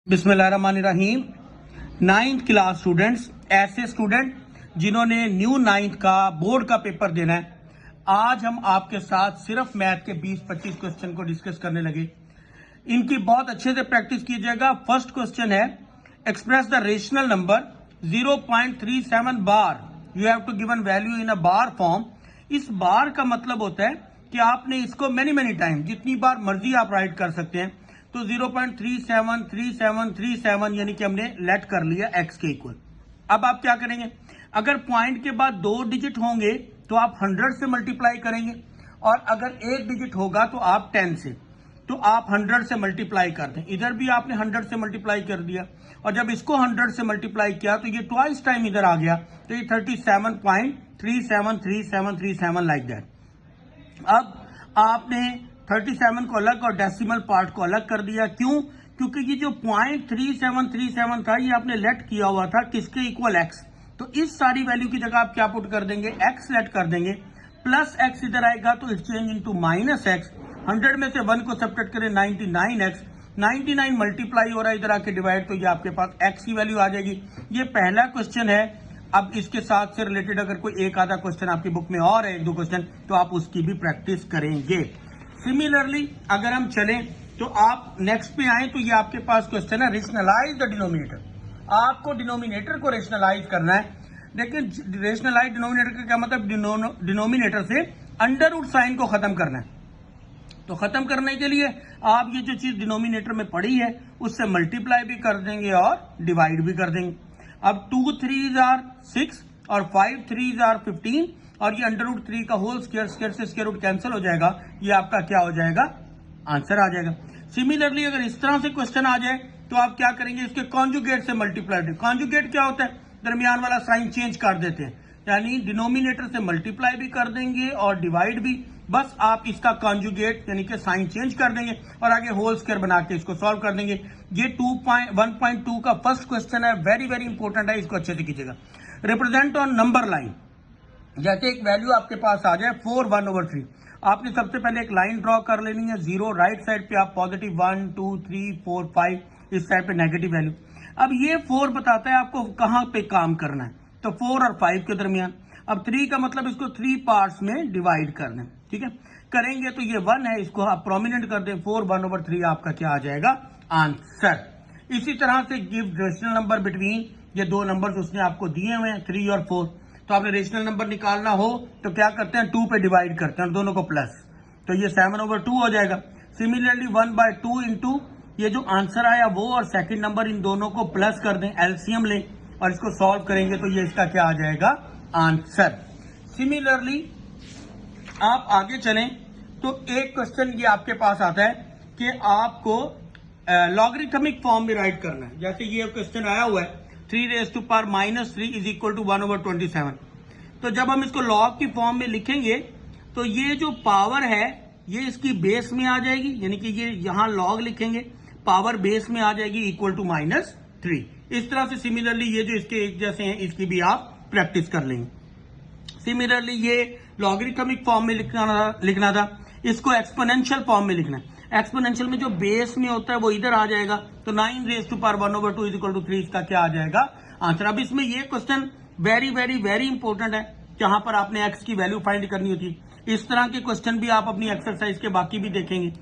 बिस्मिल्लाहिर्रहमानिर्रहीम। 9th class students, ऐसे student जिन्होंने न्यू 9th का बोर्ड का पेपर देना है, आज हम आपके साथ सिर्फ मैथ के 20-25 क्वेश्चन को डिस्कस करने लगे। इनकी बहुत अच्छे से प्रैक्टिस कीजिएगा। फर्स्ट क्वेश्चन है, express the rational number 0.37 bar, you have to given value in a bar form. इस बार का मतलब होता है कि आपने इसको मैनी टाइम, जितनी बार मर्जी आप राइट कर सकते हैं। तो 0.373737 यानी कि हमने लेट कर लिया x के इक्वल। अब आप क्या करेंगे, अगर पॉइंट के बाद 2 डिजिट होंगे तो आप 100 से मल्टीप्लाई करेंगे, और अगर 1 डिजिट होगा तो आप 10 से, तो आप 100 से मल्टीप्लाई कर दें। इधर भी आपने 100 से मल्टीप्लाई कर दिया, और जब इसको 100 से मल्टीप्लाई किया तो ये ट्वाइस टाइम इधर आ गया, तो ये 37.373737 लाइक दैट। अब आपने 37 को अलग और डेसिमल पार्ट को अलग कर दिया। क्यों? क्योंकि ये जो 0.3737 था ये आपने लेट किया हुआ था किसके इक्वल x। तो इस सारी वैल्यू की जगह आप क्या पुट कर देंगे, x लेट कर देंगे, प्लस x इधर आएगा तो it change into minus x। 100 में से 1 को सब्ट्रैक्ट करें 99x, 99 मल्टीप्लाई हो रहा है इधर आके डिवाइड, तो ये आपके पास x की वैल्यू आ जाएगी। ये पहला क्वेश्चन है। अब इसके साथ से रिलेटेड अगर कोई एक आधा क्वेश्चन आपकी बुक में और है, 1-2 क्वेश्चन, तो आप उसकी भी प्रैक्टिस करेंगे। सिमिलरली अगर हम चलें तो आप नेक्स्ट पे आए तो ये आपके पास क्वेश्चन है, रेशनलाइज द डिनोमिनेटर। आपको डिनोमिनेटर को रेशनलाइज करना है। लेकिन रेशनलाइज डिनोमिनेटर का क्या मतलब, डिनोमिनेटर से अंडर रूट साइन को खत्म करना है। तो खत्म करने के लिए आप ये जो चीज डिनोमिनेटर में पड़ी है उससे मल्टीप्लाई भी कर देंगे और डिवाइड भी कर देंगे। अब 2 3s are 6 और 5 3s are 15, और ये अंडर रूट 3 का होल स्क्वायर, स्क्वायर से स्क्वायर रूट कैंसिल हो जाएगा, ये आपका क्या हो जाएगा, आंसर आ जाएगा। सिमिलरली अगर इस तरह से क्वेश्चन आ जाए तो आप क्या करेंगे, इसके कॉन्जुगेट से मल्टीप्लाई। कॉन्जुगेट क्या होता है, दरमियान वाला साइन चेंज कर देते हैं, यानी डिनोमिनेटर से मल्टीप्लाई भी कर देंगे और डिवाइड भी। बस आप इसका कॉन्जुगेट यानी कि साइन चेंज कर देंगे और आगे होल स्क्वायर बना के इसको सॉल्व कर देंगे। ये 1.2 का फर्स्ट क्वेश्चन है, वेरी इंपॉर्टेंट है, इसको अच्छे से कीजिएगा। रिप्रेजेंट ऑन नंबर लाइन, जैसे एक वैल्यू आपके पास आ जाए 4/1/3, आपने सबसे पहले एक लाइन ड्रॉ कर लेनी है। 0 राइट साइड पे आप पॉजिटिव 1 2 3 4 5, इस साइड पे नेगेटिव वैल्यू। अब ये 4 बताता है आपको कहां पे काम करना है, तो 4 और 5 के दरमियान। अब 3 का मतलब इसको 3 पार्ट्स में डिवाइड कर दें, ठीक है, करेंगे तो ये 1 है, इसको आप प्रोमिनेंट कर दें, 4/1/3 आपका क्या आ जाएगा, आंसर। इसी तरह से गिव रेशनल नंबर बिटवीन, ये 2 नंबर्स उसने आपको दिए हुए हैं 3 और 4। तो आपने रेशनल नंबर निकालना हो तो क्या करते हैं, 2 पे डिवाइड करते हैं और दोनों को प्लस, तो ये 7/2 हो जाएगा। सिमिलरली 1/2 इंटू ये जो आंसर आया वो और सेकंड नंबर, इन दोनों को प्लस कर दें, एलसीएम लें और इसको सॉल्व करेंगे तो ये इसका क्या आ जाएगा, आंसर। सिमिलरली आप आगे चलें तो एक क्वेश्चन ये आपके पास आता है कि आपको लॉगरिथमिक फॉर्म में राइट करना है। जैसे ये क्वेश्चन आया हुआ है 3⁻³ इज इक्वल टू 1/27। तो जब हम इसको लॉग की फॉर्म में लिखेंगे तो ये जो पावर है ये इसकी बेस में आ जाएगी, यानी कि ये यहां लॉग लिखेंगे, पावर बेस में आ जाएगी इक्वल टू -3। इस तरह से सिमिलरली ये जो इसके एक जैसे हैं इसकी भी आप प्रैक्टिस कर लेंगे। सिमिलरली ये लॉगरिथमिक फॉर्म में लिखना था, इसको एक्सपोनेंशियल फॉर्म में लिखना है। एक्सपोनेंशियल में जो बेस में होता है वो इधर आ जाएगा, तो 9⁻1/2 इज इक्वल टू 3, इसका क्या आ जाएगा, आंसर। अब इसमें ये क्वेश्चन वेरी इंपॉर्टेंट है, जहां पर आपने x की वैल्यू फाइंड करनी होती है। इस तरह के क्वेश्चन भी आप अपनी एक्सरसाइज के बाकी भी देखेंगे।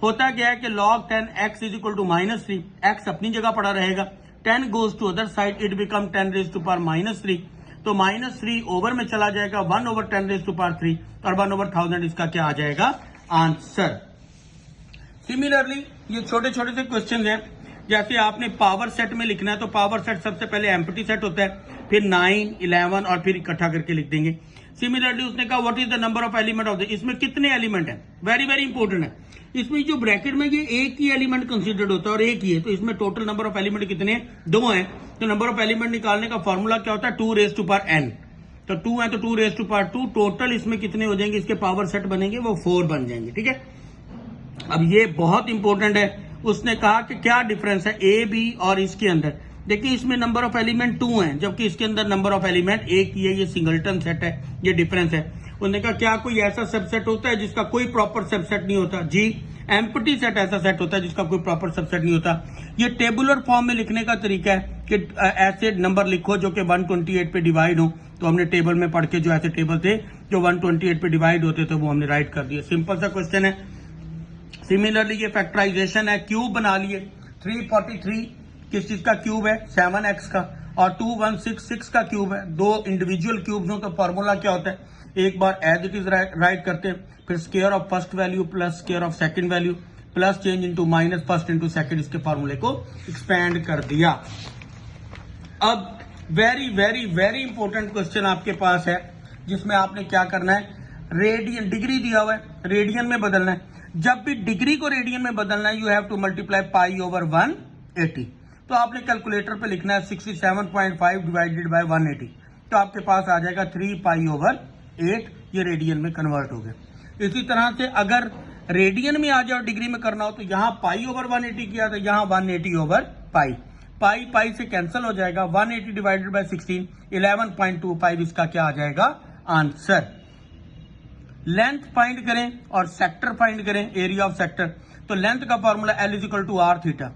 होता क्या है कि log 10x is equal to -3, x अपनी जगह पड़ा रहेगा, 10 goes to other side, it become 10⁻³ तो -3 ओवर में चला जाएगा, 1/10⁻³ और 1/1000 इसका क्या आ जाएगा, आंसर। सिमिलरली ये छोटे छोटे से क्वेश्चन हैं, जैसे आपने पावर सेट में लिखना है तो पावर सेट सबसे पहले एम्प्टी सेट होता है, फिर 9 11 और फिर इकट्ठा करके लिख देंगे। सिमिलरली उसने कहा what is the number of element of the, इसमें कितने एलिमेंट है, वेरी इंपॉर्टेंट है। इसमें जो ब्रैकेट में ये एक ही एलिमेंट कंसीडर्ड होता है और एक ही है, तो इसमें टोटल नंबर ऑफ एलिमेंट कितने हैं, 2 हैं। तो नंबर ऑफ एलिमेंट निकालने का फॉर्मूला क्या होता है, 2⁻n। तो 2 है तो 2⁻2, टोटल इसमें कितने हो जाएंगे, इसके पावर सेट बनेंगे वो 4 बन जाएंगे, ठीक है। अब ये बहुत इंपॉर्टेंट है, उसने कहा कि क्या डिफरेंस है ए बी और इसके अंदर। देखिए इसमें नंबर ऑफ एलिमेंट 2 हैं, जबकि इसके अंदर नंबर ऑफ एलिमेंट 1 ही है, ये सिंगलटन सेट है, ये डिफरेंस है। उन्होंने कहा क्या कोई ऐसा सबसेट होता है जिसका कोई प्रॉपर सबसेट नहीं होता, जी एम्प्टी सेट ऐसा सेट होता है जिसका कोई प्रॉपर सबसेट नहीं होता। ये टेबुलर फॉर्म में लिखने का तरीका है कि ऐसे नंबर लिखो जो कि 128 पे डिवाइड हो। तो हमने टेबल में पढ़ के जो ऐसे टेबल थे जो 128 पे डिवाइड होते थे वो हमने राइट कर दिए। सिंपल सा क्वेश्चन है। सिमिलरली ये फैक्टराइजेशन है, क्यूब बना लिए। 343 किस चीज का क्यूब है? 7x का। और 2166 का क्यूब है। दो इंडिविजुअल क्यूब्स हो तो फॉर्मूला क्या होता है? एक बार एज इट इज राइट करते हैं, फिर square of first value plus square of second value plus change into minus first into second, इसके फॉर्मूले को एक्सपेंड कर दिया। अब very very very important question आपके पास है जिसमें आपने क्या करना है, रेडियन, डिग्री दिया हुआ है, रेडियन में बदलना है। जब भी डिग्री को रेडियन में बदलना है, you have to multiply pi over 180। तो आपने कैलकुलेटर पे लिखना है 67.5 डिवाइडेड बाय 180, तो आपके पास आ जाएगा 3 पाई ओवर 8। ये रेडियन में कन्वर्ट हो गया। इसी तरह से अगर रेडियन में आ जाए और डिग्री में करना हो तो यहां पाई ओवर 180 किया था, यहां 180 ओवर पाई। पाई पाई से कैंसिल हो जाएगा। 180 डिवाइडेड बाय 16 11.25, इसका क्या आ जाएगा आंसर। लेंथ फाइंड करें और सेक्टर फाइंड करें, एरिया ऑफ सेक्टर। तो लेंथ का formula L is equal to r theta.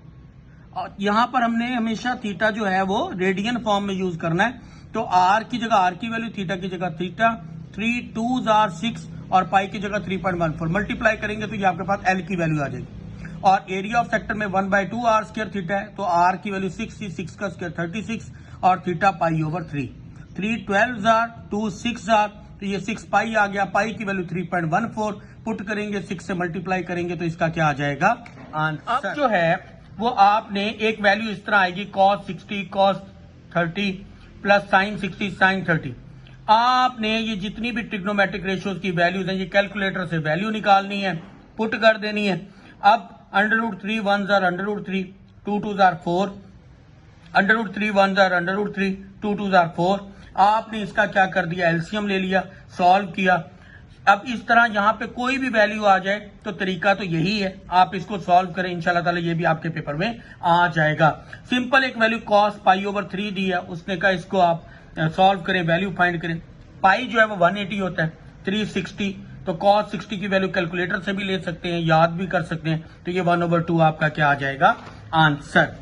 और यहां पर हमने हमेशा थीटा जो है वो रेडियन फॉर्म में यूज करना है। तो आर की जगह आर की वैल्यू, थीटा की जगह थीटा, 3 2s are 6 और पाई की जगह 3.14 मल्टीप्लाई करेंगे तो ये आपके पास एल की वैल्यू आ जाएगी। और एरिया ऑफ सेक्टर में 1/2 आर स्क्वायर थीटा है, तो आर की वैल्यू 6 का स्क्वायर 36 और theta pi over 3। 3 12s are 2 6 are, तो ये 6 पाई आ गया। पाई की वैल्यू 3.14 पुट करेंगे, 6 से मल्टीप्लाई करेंगे तो इसका क्या आ जाएगा आंसर। अब जो है वो आपने एक वैल्यू इस तरह आएगी cos 60 cos 30 plus sin 60 sin 30। आपने ये जितनी भी ट्रिग्नोमेट्रिक रेशियोज की वैल्यूज हैं ये कैलकुलेटर से वैल्यू निकालनी है, पुट कर देनी है। अब √3 1s are √3, 2 2s are 4, √3 1s are √3, 2 2s are 4। आपने इसका क्या कर दिया, एलसीएम ले लिया, सॉल्व किया। अब इस तरह यहां पे कोई भी वैल्यू आ जाए तो तरीका तो यही है, आप इसको सॉल्व करें, इंशाल्लाह ताला ये भी आपके पेपर में आ जाएगा। सिंपल एक वैल्यू cos पाई ओवर 3 दी है, उसने कहा इसको आप सॉल्व करें, वैल्यू फाइंड करें। पाई जो है वो 180 होता है, 360, तो cos 60 की वैल्यू कैलकुलेटर से भी ले सकते हैं, याद भी कर सकते हैं। तो ये 1/2 आपका क्या आ जाएगा answer.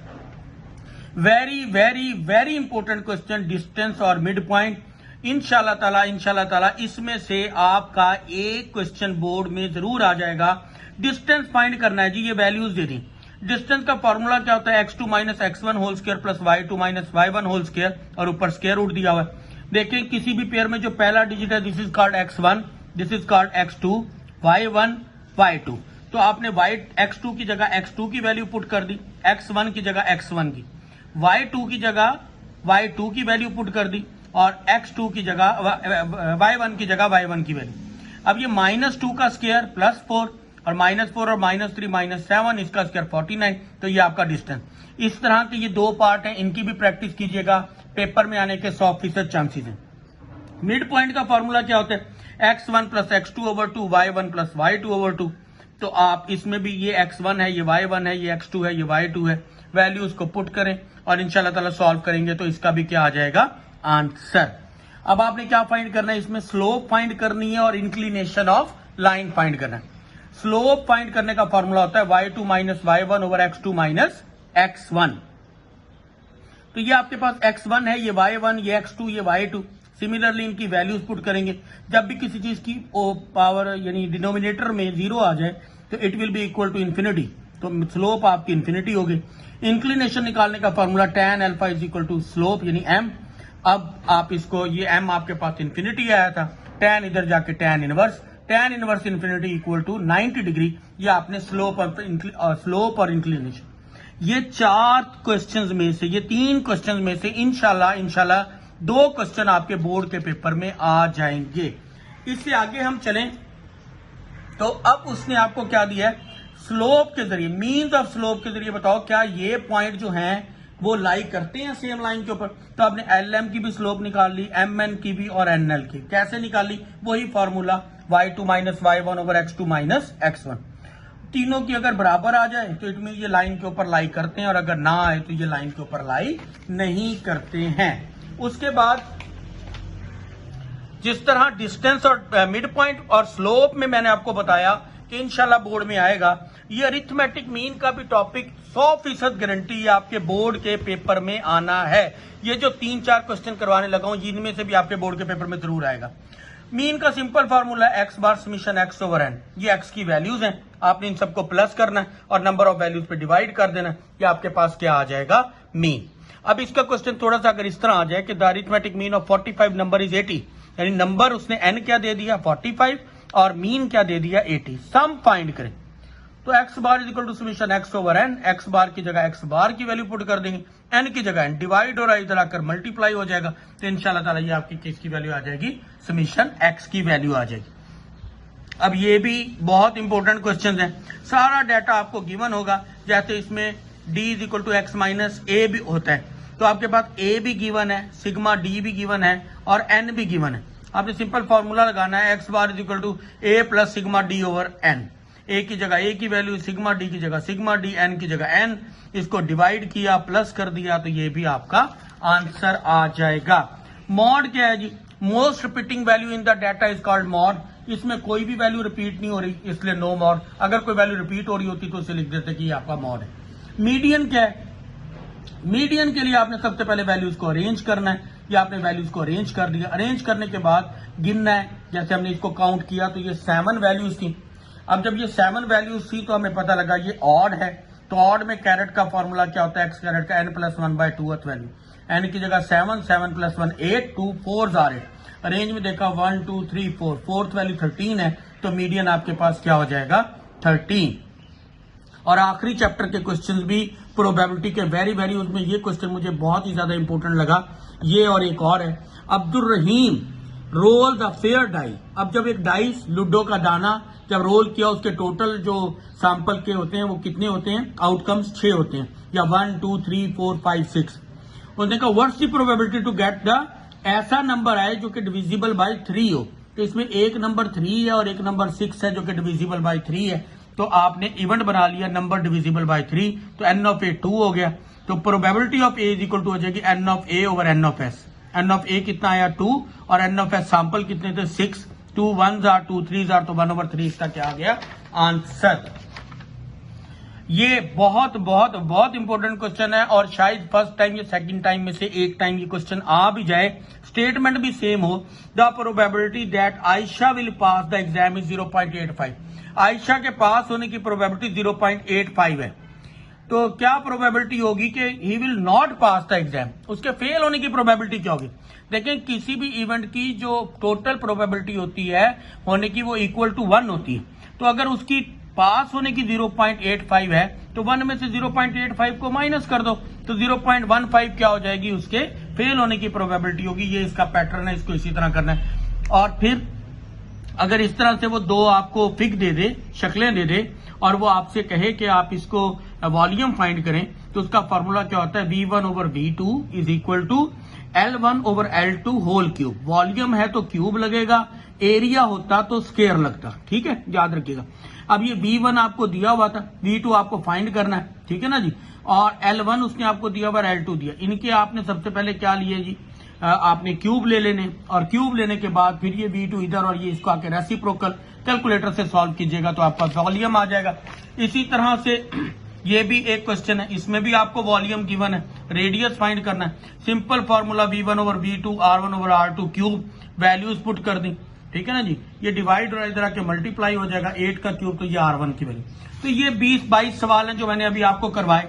Very very very important question, distance और मिड पॉइंट। इंशाल्लाह ताला इसमें से आपका एक क्वेश्चन बोर्ड में जरूर आ जाएगा। डिस्टेंस फाइंड करना है जी, ये वैल्यूज दे दी। डिस्टेंस का फॉर्मूला क्या होता है, x2 minus x1 whole square plus y2 minus y1 whole square, और ऊपर स्क्वायर रूट दिया हुआ है। देखिए किसी भी पेयर में जो पहला डिजिट है, this is called x1, this is called x2, y1 y2। तो आपने x2 की जगह x2 की वैल्यू पुट कर दी, x1 की जगह x1 की, y2 की जगह y2 की वैल्यू पुट कर दी, और x2 की जगह y1 की जगह y1 की वैल्यू। अब ये -2 का स्क्वायर +4 और -4 और -3 -7, इसका स्क्वायर 49। तो ये आपका डिस्टेंस। इस तरह के ये दो पार्ट हैं, इनकी भी प्रैक्टिस कीजिएगा, पेपर में आने के 100% चांसेस हैं। मिड पॉइंट का फॉर्मूला क्या होता है, x1 + x2 over 2, y1 + y2 over 2। तो आप इसमें भी ये x1 है, ये y1 है, ये x2 है, ये y2 है, वैल्यूज को पुट करें और इंशाल्लाह ताला सॉल्व करेंगे तो इसका भी क्या आ जाएगा आंसर। अब आपने क्या फाइंड करना है, इसमें स्लोप फाइंड करनी है और इंक्लिनेशन ऑफ लाइन फाइंड करना है। स्लोप फाइंड करने का फॉर्मूला होता है y2 minus y1 over x2 minus x1। तो ये आपके पास x1 है, ये y1, ये x2, ये y2। सिमिलरली इनकी वैल्यूज पुट करेंगे। जब भी किसी चीज की पावर यानी डिनोमिनेटर में 0 आ जाए तो it will be equal to infinity, तो स्लोप आपकी इन्फिनिटी होगी। इंक्लिनेशन निकालने का formula tan alpha is equal to slope यानी m। अब आप इसको, ये m आपके पास इन्फिनिटी आया था, tan इधर जाके tan inverse infinity equal to 90 degree. ये आपने स्लोप और इंक्लिनेशन, ये 4 क्वेश्चंस में से, ये 3 क्वेश्चंस में से इंशाल्लाह 2 क्वेश्चन आपके बोर्ड के पेपर में आ जाएंगे। इससे आगे हम चलें तो अब उसने आपको क्या दिया है, स्लोप के जरिए, मीन्स ऑफ स्लोप के जरिए बताओ क्या ये पॉइंट जो हैं वो लाई करते हैं सेम लाइन के ऊपर। तो आपने LM की भी स्लोप निकाल ली, MN की भी और NL की। कैसे निकाली, वही formula y2 minus y1 over x2 minus x1। तीनों की अगर बराबर आ जाए तो इट मीन ये लाइन के ऊपर लाई करते हैं, और अगर ना आए तो ये लाइन के ऊपर लाई नहीं करते हैं। उसके बाद जिस तरह डिस्टेंस और मिड पॉइंट और स्लोप में मैंने आपको बताया कि इंशाल्लाह बोर्ड में आएगा, ये अरिथमेटिक मीन का भी टॉपिक 100% गारंटी आपके बोर्ड के पेपर में आना है। ये जो 3-4 क्वेश्चन करवाने लगा हूं जिनमें से भी आपके बोर्ड के पेपर में जरूर आएगा। मीन का सिंपल फार्मूला एक्स बार समीशन एक्स ओवर एन। ये एक्स की वैल्यूज हैं, आपने इन सबको प्लस करना है और नंबर ऑफ वैल्यूज पे डिवाइड कर देना। ये आपके पास क्या आ जाएगा, मीन। अब इसका क्वेश्चन थोड़ा सा अगर इस तरह आ जाए कि the arithmetic mean of 45 number is 80, यानी नंबर उसने एन क्या दे दिया 45 और मीन क्या दे दिया 80, सम फाइंड करें। तो x bar is equal to summation x over n, x bar की जगह एक्स बार की वैल्यू पुट कर देंगे, एन की जगह एन डिवाइड हो रहा है, इधर आकर मल्टीप्लाई हो जाएगा। तो इंशाल्लाह ताला ये आपकी किसकी वैल्यू आ जाएगी, समीशन एक्स की वैल्यू आ जाएगी। अब ये भी बहुत इंपॉर्टेंट क्वेश्चन है। सारा डाटा आपको गिवन होगा, जैसे इसमें d is equal to x minus a भी होता है, तो आपके पास a भी गिवन है, सिग्मा d भी गिवन है और n भी गिवन है। आपने सिंपल फॉर्मूला लगाना है, x bar is equal to a plus sigma d over n। a की जगह a की वैल्यू, सिग्मा d की जगह सिग्मा d, n की जगह n, इसको डिवाइड किया प्लस कर दिया, तो ये भी आपका आंसर आ जाएगा। मॉड क्या है जी, most repeating value in the data is called mode. इसमें कोई भी वैल्यू रिपीट नहीं हो रही, इसलिए नो मॉड। अगर कोई वैल्यू रिपीट हो रही होती तो उसे लिख देते कि ये आपका मॉड है। मीडियन क्या है, मीडियन के लिए आपने सबसे पहले वैल्यूज को अरेंज करना है। ये आपने वैल्यूज को अरेंज कर दिया, अरेंज करने के बाद गिनना है। जैसे हमने इसको काउंट किया तो ये 7 वैल्यूज थी। अब जब ये 7 वैल्यूज थी तो हमें पता लगा ये ऑड है, तो ऑड में कैरेट का फॉर्मूला क्या होता है, एक्स कैरेट का n plus 1/2th value. n की जगह 7, 7 प्लस 1 8, 2 4 आर 8। अरेंज में देखा 1 2 3 4, फोर्थ वैल्यू 13 है, तो मीडियन आपके पास क्या हो जाएगा 13। और आखिरी चैप्टर के क्वेश्चंस भी प्रोबेबिलिटी के वेरी वेरी, उसमें ये क्वेश्चन मुझे बहुत ही ज्यादा इंपॉर्टेंट लगा। ये और एक और है, अब्दुल रहीम रोल द फेयर डाई। अब जब एक डाइस लूडो का दाना जब रोल किया, उसके टोटल जो सैंपल के होते हैं वो कितने होते हैं, आउटकम्स 6 होते हैं, या 1 2 3 4 5 6। उसने कहा what's the probability to get the, ऐसा नंबर आए जो कि डिविजिबल बाय 3 हो। तो इसमें एक नंबर 3 है और एक नंबर 6 है जो कि डिविजिबल बाय 3 है। तो आपने इवेंट बना लिया नंबर डिविजिबल बाय 3, तो n ऑफ a 2 हो गया। तो probability of a is equal to हो जाएगी n of a over n of s। n of a कितना आया 2 और n ऑफ s सैंपल कितने थे 6, 2 1s आर 2 3s आर, तो 1/3 इसका क्या आ गया आंसर। ये बहुत बहुत बहुत इंपॉर्टेंट क्वेश्चन है और शायद फर्स्ट टाइम या सेकंड टाइम में से एक टाइम ये क्वेश्चन आ भी जाए, स्टेटमेंट भी सेम हो। The probability that Ayesha will pass the exam is 0.85। Ayesha के पास होने की प्रोबेबिलिटी 0.85 है, तो क्या प्रोबेबिलिटी होगी कि he will not pass the exam, उसके फेल होने की प्रोबेबिलिटी क्या होगी। देखें किसी भी इवेंट की जो टोटल प्रोबेबिलिटी होती है होने की वो इक्वल टू 1 होती है। तो अगर उसकी पास होने की 0.85 है तो 1 में से 0.85 को माइनस कर दो, तो 0.15 क्या हो जाएगी, उसके फेल होने की प्रोबेबिलिटी होगी। ये इसका पैटर्न है, इसको इसी तरह करना है। और फिर अगर इस तरह से वो दो आपको फिग दे दे, शक्लें दे दे, और वो आपसे कहे कि आप इसको वॉल्यूम फाइंड करें, तो उसका फॉर्मूला क्या होता है, V1 ओवर V2 is equal to L1 over L2 whole cube. Volume है तो क्यूब लगेगा, एरिया होता तो स्क्वायर लगता, ठीक है, याद रखिएगा। अब ये V1 आपको दिया हुआ था, V2 आपको फाइंड करना है, ठीक है ना जी, और L1 उसने आपको दिया हुआ, L2 दिया। इनके आपने सबसे पहले क्या लिए जी, आपने क्यूब ले लेने, और क्यूब लेने के बाद फिर ये V2 इधर और ये इसको आके रेसिप्रोकल कैलकुलेटर से सॉल्व कीजिएगा तो आपका वॉल्यूम आ जाएगा। इसी तरह से ये भी एक क्वेश्चन है, इसमें भी आपको वॉल्यूम गिवन है, रेडियस फाइंड करना है। सिंपल फॉर्मूला V1 ओवर V2 R1 over R2 cube, values put कर दी, ठीक है ना जी। ये डिवाइड और इधर आके मल्टीप्लाई हो जाएगा, 8 का क्यूब, तो ये R1 की वैल्यू। तो ये 20-22 सवाल हैं जो मैंने अभी आपको करवाए।